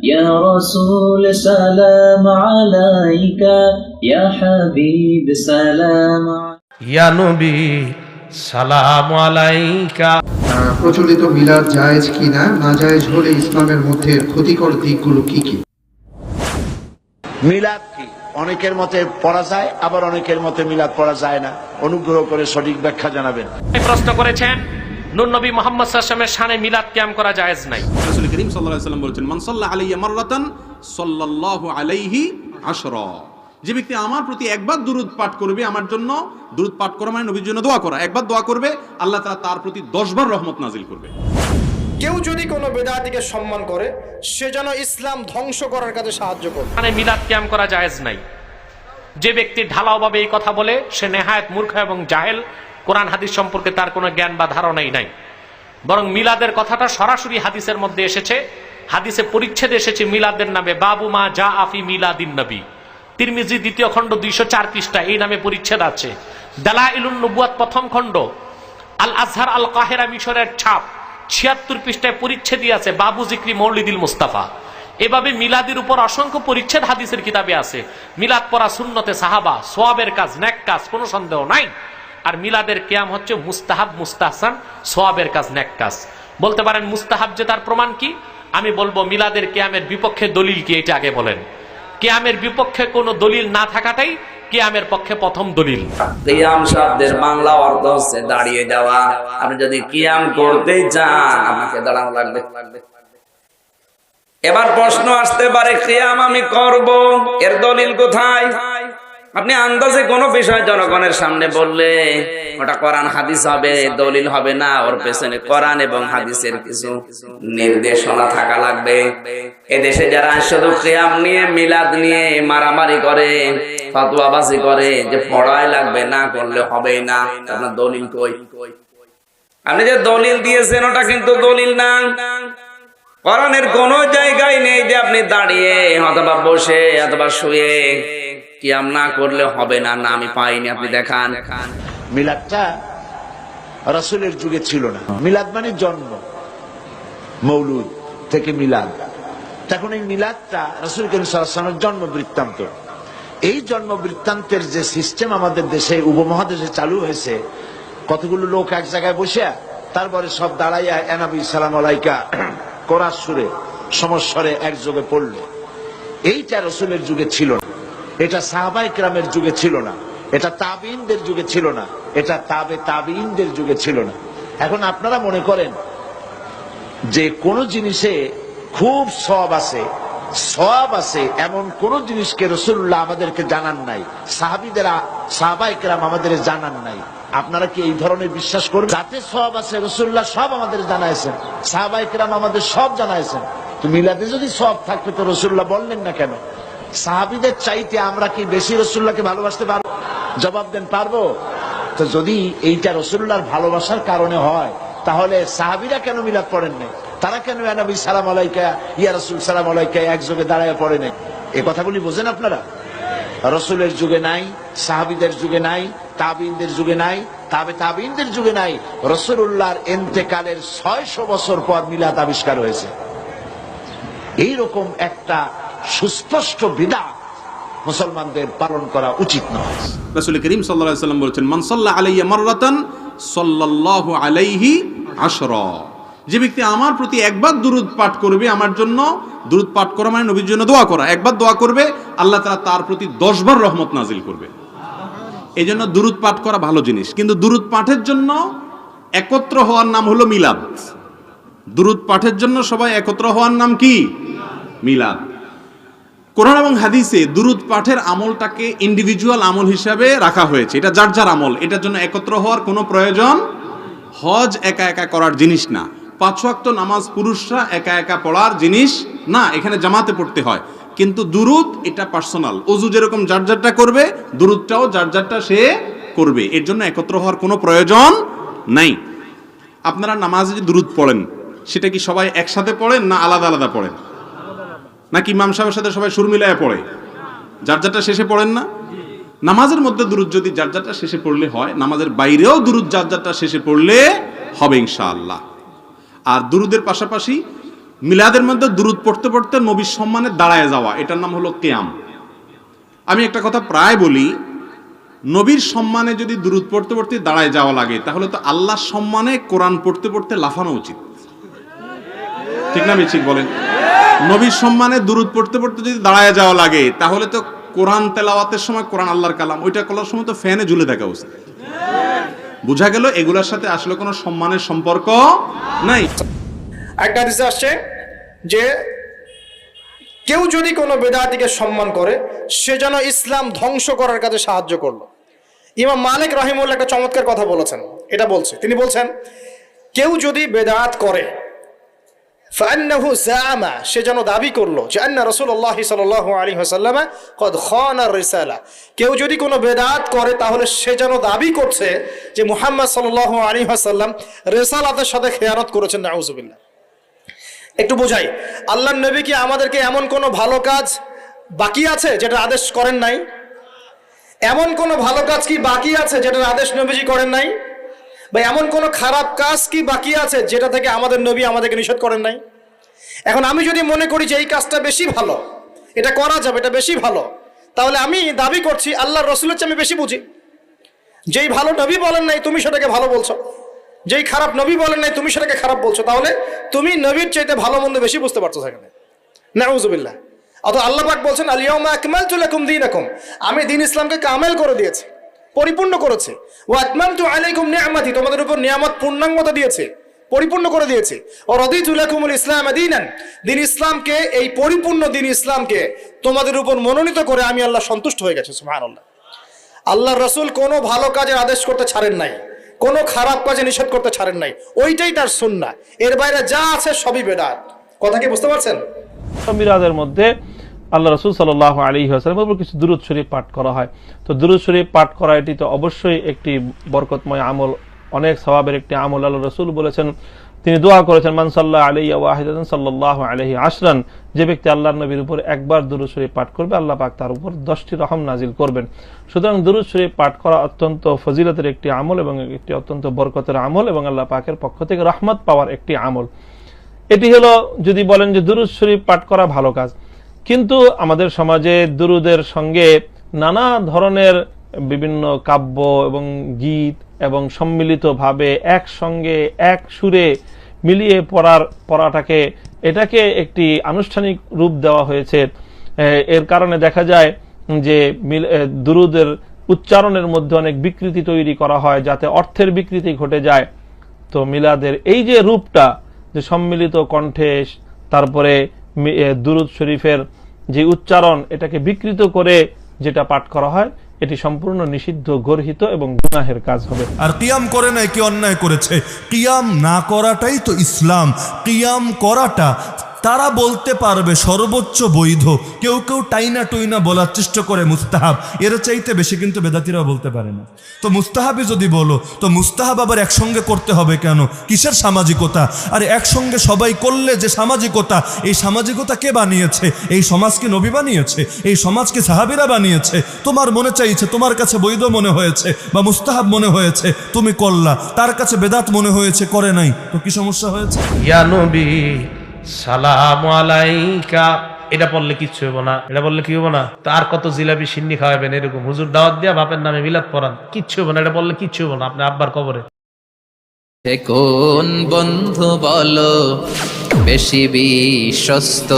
ইয়া রাসূল সালাম আলাইকা, ইয়া হাবিব সালাম, ইয়া নবী সালাম আলাইকা। প্রচলিত মিলাদ জায়েজ কিনা, না জায়েজ হলে ইসলামের মধ্যে ক্ষতিকর দিকগুলো কি কি? মিলাদ কি? অনেকের মতে পড়া যায়, আবার অনেকের মতে মিলাদ পড়া যায় না। অনুগ্রহ করে সঠিক ব্যাখ্যা জানাবেন। প্রশ্ন করেছেন নূর নবী মুহাম্মদ সাল্লাল্লাহু আলাইহি ওয়াসাল্লামের শানে মিলাদ কিয়াম করা জায়েজ নাই। রাসূল করিম সাল্লাল্লাহু আলাইহি ওয়াসাল্লাম বলেছেন, মান সাল্লা আলাইয়া মাররাতান সাল্লাল্লাহু আলাইহি আশরা। যে ব্যক্তি আমার প্রতি একবার দুরূদ পাঠ করবে, আমার জন্য দুরূদ পাঠ করা মানে নবীর জন্য দোয়া করা, একবার দোয়া করবে, আল্লাহ তাআলা তার প্রতি 10 বার রহমত নাজিল করবে। কেউ যদি কোনো বেদাতিকে সম্মান করে, সে যেন ইসলাম ধ্বংস করার কাজে সাহায্য করে। মানে মিলাদ কিয়াম করা জায়েজ নাই। যে ব্যক্তি ঢালাওভাবে এই কথা বলে, সে নেহায়েত মূর্খ এবং জাহেল, কোরআন হাদিস সম্পর্কে তার কোনো জ্ঞান বা ধারণাই নাই। বরং মিলাদের কথাটা সরাসরি হাদিসের মধ্যে এসেছে, হাদিসে পরিচ্ছেদ এসেছে মিলাদের নামে, বাবু মা জা আফি মিলাদিন নবী, তিরমিজি 2য় খণ্ড 204 পৃষ্ঠা, এই নামে পরিচ্ছেদ আছে। দালাইলুন নবুয়াত 1ম খণ্ড, আল আজহার আল কাহেরা মিশরের ছাপ 76 পৃষ্ঠায় পরিচ্ছেদই আছে, বাবু জিক্রি মৌলিদিল মুস্তাফা। এভাবে মিলাদের উপর অসংখ্য পরিচ্ছেদ হাদিসের কিতাবে আছে। মিলাদ পড়া সুন্নতে সাহাবা, সোয়াবের কাজ, নেক কাজ, কোনো সন্দেহ নাই। আর মিলাদের কিয়াম হচ্ছে মুস্তাহাব, মুস্তাহসান, সোয়াবের কাজ, নেক কাজ। বলতে পারেন মুস্তাহাব যে তার প্রমাণ কি? আমি বলবো মিলাদের কিয়ামের বিপক্ষে দলিল কি, এটা আগে বলেন। কিয়ামের বিপক্ষে কোনো দলিল না থাকাটাই কিয়ামের পক্ষে প্রথম দলিল। কিয়াম শব্দের বাংলা অর্থ হচ্ছে দাঁড়িয়ে যাওয়া। আপনি যদি কিয়াম করতে চান, আপনাকে দাঁড়ানো লাগবে। এবার প্রশ্ন আসতে পারে, কিয়াম আমি করব, এর দলিল কোথায়? আপনি আন্দাজে কোনো বিষয় জনগণের সামনে বললে ওটা কোরআন হাদিস হবে, দলিল হবে না। ওর পেছনে কোরআন এবং হাদিসের কিছু নির্দেশনা থাকা লাগবে। এদেশে যারা শুধু কিয়াম নিয়ে, মিলাদ নিয়ে মারামারি করে, ফতোয়াবাজি করে যে পড়াই লাগবে, না করলে হবেই না, আপনার দলিল কই? আপনি যে দলিল দিয়েছেন ওটা কিন্তু দলিল না। কোরআনের কোন জায়গায় নেই যে আপনি দাঁড়িয়ে অথবা বসে অথবা শুয়ে কিয়াম না করলে হবে না, না আমি পাইনি, আপনি দেখান। মিলাদটা রাসূলের যুগে ছিল না। মিলাদ মানে জন্ম, মৌলুদ থেকে মিলাদ। তখন এই মিলাদটা রাসূল করিম সাল্লাল্লাহু আলাইহি ওয়াসাল্লামের জন্ম বৃত্তান্ত। এই জন্ম বৃত্তান্তের যে সিস্টেম আমাদের দেশে, উপমহাদেশে চালু হয়েছে, কতগুলো লোক এক জায়গায় বসে, তারপরে সব দাঁড়াইয়া এনাবি সালাম আলাইকা কোরআন সুরে সমস্বরে একযোগে পড়ল। এইটা রাসূলের যুগে ছিল না, এটা সাহাবায়ে কেরামের যুগে ছিল না, এটা তাবিঈনদের যুগে ছিল না, এটা তাবিঈনদের যুগে ছিল না। এখন আপনারা মনে করেন যে কোন জিনিসে খুব সওয়াব আছে এমন কোন জিনিসকে রাসূলুল্লাহ আমাদেরকে জানান নাই, সাহাবায়ে কেরাম আমাদের জানান নাই। আপনারা কি এই ধরনের বিশ্বাস করবেন? যাতে সওয়াব আছে রাসূলুল্লাহ সব আমাদের জানাইছেন, সাহাবায়ে কেরাম আমাদের সব জানাইছেন। তো মিলাদে যদি সওয়াব থাকতো তো রাসূলুল্লাহ বললেন না কেন? সাহাবীদের চাইতে আমরা কি বেশি রাসূলুল্লাহকে ভালোবাসতে পারবো? জবাব দেন, পারবো? তো যদি এইটা রাসূলুল্লাহর ভালোবাসার কারণে হয়, তাহলে সাহাবীরা কেন মিলাদ পড়েন নাই? তারা কেন ইয়া নবী সালাম আলাইকা, ইয়া রাসূল সালাম আলাইকা একযোগে দাঁড়ায় পড়ে নাই? এই কথাগুলি বোঝেন আপনারা? রাসূলের যুগে নাই, সাহাবীদের যুগে নাই, তাবিঈনদের যুগে নাই, তাবিঈনদের যুগে নাই। রাসূলুল্লাহর ইন্তেকালের 600 বছর পর মিলাদ আবিষ্কার হয়েছে। এইরকম একটা সুস্পষ্ট বিদআত মুসলমানদের পালন করা উচিত নয়। রাসূল করিম সাল্লাল্লাহু আলাইহি ওয়াসাল্লাম বলেছেন, মান সাল্লা আলাইয়া মাররাতান সাল্লাল্লাহু আলাইহি আশরা। যে ব্যক্তি আমার প্রতি একবার দুরূদ পাঠ করবে, আমার জন্য দুরূদ পাঠ করা মানে নবীর জন্য দোয়া করা, একবার দোয়া করবে, আল্লাহ তাআলা তার প্রতি 10 বার রহমত নাজিল করবে। এই জন্য দুরূদ পাঠ করা ভালো জিনিস, কিন্তু দুরূদ পাঠের জন্য একত্র হওয়ার নাম হলো মিলাদ। দুরূদ পাঠের জন্য সবাই একত্র হওয়ার নাম কি? মিলাদ। কোরআন এবং হাদিসে দুরূদ পাঠের আমলটাকে ইন্ডিভিজুয়াল আমল হিসাবে রাখা হয়েছে, এটা যার যার আমল, এটার জন্য একত্র হওয়ার কোনো প্রয়োজন। হজ একা একা করার জিনিস না, 5 ওয়াক্ত নামাজ পুরুষরা একা একা পড়ার জিনিস না, এখানে জামাতে পড়তে হয়। কিন্তু দুরূদ এটা পার্সোনাল, ওযু যেরকম যার যারটা করবে, দুরূদটাও যার যারটা সে করবে, এর জন্য একত্র হওয়ার কোনো প্রয়োজন নাই। আপনারা নামাজে যে দুরূদ পড়েন, সেটা কি সবাই একসাথে পড়েন না আলাদা আলাদা পড়েন? নাকি ইমাম সাহেবের সাথে সবাই সুর মিলায় পড়ে? যার যারটা শেষে পড়েন না? নামাজের মধ্যে দুরূদ যদি যার যারটা শেষে পড়লে হয়, নামাজের বাইরেও দুরূদ যার যারটা শেষে পড়লে হবে ইনশাআল্লাহ। আর দুরূদের পাশাপাশি মিলাদের মধ্যে দুরূদ পড়তে পড়তে নবীর সম্মানে দাঁড়ায় যাওয়া, এটার নাম হলো কিয়াম। আমি একটা কথা প্রায় বলি, নবীর সম্মানে যদি দুরূদ পড়তে পড়তে দাঁড়ায় যাওয়া লাগে, তাহলে তো আল্লাহর সম্মানে কোরআন পড়তে পড়তে লাফানো উচিত, ঠিক না? ঠিক বলেন। নবীর সম্মানে দুরূদ পড়তে পড়তে যদি দাঁড়ায় যাওয়া লাগে, তাহলে তো কোরআন তেলাওয়াতের সময়, কোরআন আল্লাহর কালাম, ওইটা করার সময় তো ফ্যানে ঝুলে থাকা উচিত। বোঝা গেল এগুলোর সাথে আসলে কোনো সম্মানের সম্পর্ক নাই। একটা হাদিসে আসছে যে কেউ যদি কোনো বেদাতিকে সম্মান করে, সে যেন ইসলাম ধ্বংস করার কাজে সাহায্য করলো। ইমাম মালিক রাহিমাহুল্লাহ একটা চমৎকার কথা বলেছেন, এটা বলছে, তিনি বলছেন কেউ যদি বেদাত করে, ফান্নাহু জাআমা, সে যেন দাবি করলো যে আন্না রাসূলুল্লাহ সাল্লাল্লাহু আলাইহি ওয়াসাল্লাম কদ খানা রিসালা, কেউ যদি কোনো বেদাত করে তাহলে সে যেন দাবি করছে যে মুহাম্মদ সাল্লাল্লাহু আলাইহি ওয়াসাল্লাম রিসালাতের সাথে খেয়ানত করেছেন। নাউযুবিল্লাহ। একটু বোঝাই, আল্লাহর নবী কি আমাদেরকে এমন কোনো ভালো কাজ বাকি আছে যেটা আদেশ করেন নাই? এমন কোনো ভালো কাজ কি বাকি আছে যেটার আদেশ নবীজি করেন নাই? বা এমন কোনো খারাপ কাজ কি বাকি আছে যেটা থেকে আমাদের নবী আমাদেরকে নিষেধ করেন নাই? এখন আমি যদি মনে করি যে এই কাজটা বেশি ভালো, এটা করা যাবে, এটা বেশি ভালো, তাহলে আমি দাবি করছি আল্লাহর রাসূলের চেয়ে আমি বেশি বুঝি। যেই ভালো নবী বলেন নাই তুমি সেটাকে ভালো বলছো, যেই খারাপ নবী বলেন নাই তুমি সেটাকে খারাপ বলছো, তাহলে তুমি নবীর চাইতে ভালো মন্দ বেশি বুঝতে পারছো সেখানে। নাউযুবিল্লাহ। অথবা আল্লাহ পাক বলছেন আল ইয়াউমা আকমালতু লাকুম দীনাকুম, আমি দ্বীন ইসলামকে কামেল করে দিয়েছি, পরিপূর্ণ করেছে। ওয়া আতমামতু আলাইকুম নি'মাতি, তোমাদের উপর নিয়ামত পূর্ণাঙ্গতা দিয়েছে, পরিপূর্ণ করে দিয়েছে। ও রাদিতু লাকুমুল ইসলাম দীনান, দ্বীন ইসলামকে, এই পরিপূর্ণ দ্বীন ইসলামকে তোমাদের উপর মনোনীত করে আমি আল্লাহ সন্তুষ্ট হয়ে গেছি। সুবহানাল্লাহ। আল্লাহর রাসূল কোনো ভালো কাজের আদেশ করতে ছাড়েন নাই, কোনো খারাপ কাজে নিষেধ করতে ছাড়েন নাই, ওইটাই তার সুন্নাহ। এর বাইরে যা আছে সবই বেদাত। কথা কি বুঝতে পারছেন? মিলাদের মধ্যে আল্লাহ রাসূল সাল্লাল্লাহু আলাইহি ওয়াসাল্লামের উপর কিছু দুরূদ শরীফ পাঠ করা হয়। তো দুরূদ শরীফ পাঠ করা এটি তো অবশ্যই একটি বরকতময় আমল, অনেক সওয়াবের একটি আমল। আল্লাহ রাসূল বলেছেন, তিনি দোয়া করেছেন, মান সাল্লা আলাইয়া ওয়াহিদাতান সাল্লাল্লাহু আলাইহি আশরান, যে ব্যক্তি আল্লাহর নবীর উপর একবার দুরূদ শরীফ পাঠ করবে আল্লাহ পাক তার উপর 10টি রহম নাজিল করবেন। সুতরাং দুরূদ শরীফ পাঠ করা অত্যন্ত ফজিলতের একটি আমল এবং একটি অত্যন্ত বরকতের আমল এবং আল্লাহ পাকের পক্ষ থেকে রহমত পাওয়ার একটি আমল। এটি হলো যদি বলেন যে দুরূদ শরীফ পাঠ করা ভালো কাজ, কিন্তু আমাদের সমাজে দুরূদের সঙ্গে নানা ধরনের বিভিন্ন কাব্য এবং গীত এবং সম্মিলিতভাবে একসঙ্গে এক সুরে মিলিয়ে পড়াটাকে, এটাকে একটি আনুষ্ঠানিক রূপ দেওয়া হয়েছে। এর কারণে দেখা যায় যে দুরূদের উচ্চারণের মধ্যে অনেক বিকৃতি তৈরি করা হয়, যাতে অর্থের বিকৃতি ঘটে যায়। তো মিলাদের এই যে রূপটা, যে সম্মিলিত কণ্ঠে তারপরে দুরূদ শরীফের যে উচ্চারণ, এটাকে বিকৃত করে যেটা পাঠ করা হয়, এটি সম্পূর্ণ নিষিদ্ধ, গর্হিত এবং গুনাহের কাজ হবে। আর কিয়াম করে নাই কি অন্যায় করেছে? কিয়াম না করাটাই তো ইসলাম। কিয়াম করাটা তারা বলতে পারবে সর্বোচ্চ বৈধ, কেউ কেউ টাইনা টুইনা বলার চেষ্টা করে মুস্তাহাব, এর চাইতে বেশি কিন্তু বেদাতিরাও বলতে পারে না। তো মুস্তাহাবই যদি বলো, তো মুস্তাহাব আবার একসঙ্গে করতে হবে কেন? কিসের সামাজিকতা? আর একসঙ্গে সবাই করলে যে সামাজিকতা, এই সামাজিকতা কে বানিয়েছে? এই সমাজকে নবী বানিয়েছে? এই সমাজকে সাহাবীরা বানিয়েছে? তোমার মনে চাইছে, তোমার কাছে বৈধ মনে হয়েছে বা মুস্তাহাব মনে হয়েছে, তুমি করলা, তার কাছে বেদাত মনে হয়েছে, করে নাই, তো কি সমস্যা হয়েছে? ইয়া নবী সালাম আলাইকা, এটা বললে কিচ্ছু হবো না, এটা বললে কি হবো না? তার কত জিলাপি সিন্নি খাওয়াবেন, এরকম হুজুর দাওয়াত দিয়া বাপের নামে মিলাদ পড়ান, কিচ্ছু হবো না, এটা বললে কিচ্ছু হবো না আপনি আব্বার কবরে। কোন বন্ধু বলো বেশি বিশ্বস্ত?